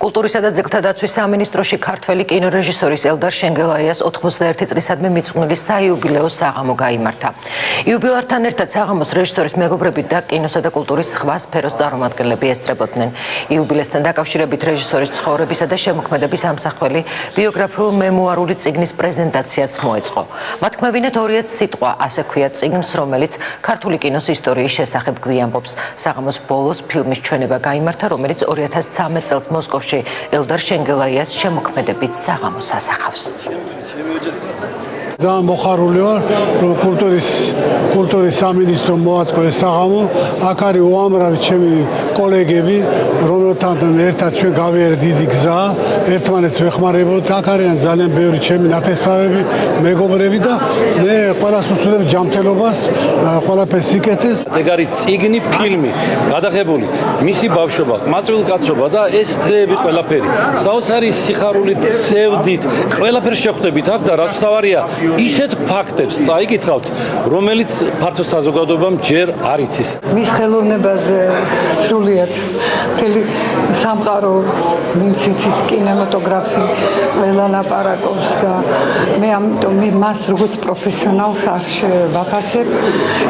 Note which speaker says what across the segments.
Speaker 1: კულტურისა და ძეგლთა დაცვის სამინისტროში ქართველი კინორეჟისორის ელდარ შენგელაიას 91 წლისადმი მიძღვნილი საიუბილეო საღამო გაიმართა. იუბილართან ერთად საღამოს რეჟისორის მეგობრები და კინოსა და კულტურის სხვა სფეროს წარმომადგენლები ესწრებოდნენ. იუბილესთან დაკავშირებით რეჟისორის ცხოვრებისა და შემოქმედების ამსახველი ბიოგრაფიულ-მემუარული წიგნის პრეზენტაციაც მოეწყო. მათქმევინეთ ორიათ სიტყვა, ასე ქვია წიგნს, რომელიც ქართული კინოს ისტორიის შესახებ გვიამბობს. საღამოს ბოლოს ფილმის ჩვენება გაიმართა, რომელიც 2013 წელს მოსკოვში ელდარ შენგელაიას შემოქმედებით საღამოს ასახავს.
Speaker 2: ძალიან მოხარული ვარ, რომ კულტურის სამინისტრო მოაწყო ეს საღამო. აქ არის უამრავი ჩემი კოლეგები, რომელთან ერთად ჩვენ გავიარეთ დიდი გზა, ერთმანეთს ვეხმარებოდით. აქ არიან ძალიან ბევრი ჩემი ნათესავები, მეგობრები და მე ყველას უსურვებ ჯანმრთელობას, ყველაფერს სიკეთეს.
Speaker 3: ეგ არის წიგნი, ფილმი, გადაღებული, მისი ბავშვობა, მაწვილკაცობა და ეს დღეები ყველაფერი. საოცარი სიხარულით, სევდით, ყველაფერს შეხვდებით აქ და რაც თავარია ისეთ ფაქტებს წაიკითხავთ, რომელიც ფართო საზოგადოებამ ჯერ არ იცის.
Speaker 4: მის ხელოვნებაზე სრულიად მთელი სამყარო ვინც იცის კინემატოგრაფი ყველა ლაპარაკობს და მე ამიტომ მას როგორც პროფესიონალს არ ვაფასებ.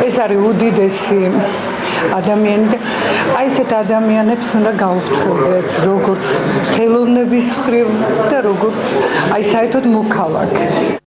Speaker 4: ეს არის უდიდესი ადამიანი და აი ესეთ ადამიანებს უნდა გაუფრთხილდეთ როგორც ხელოვნების მხრივ და როგორც აი საერთოდ მოქალაქეს.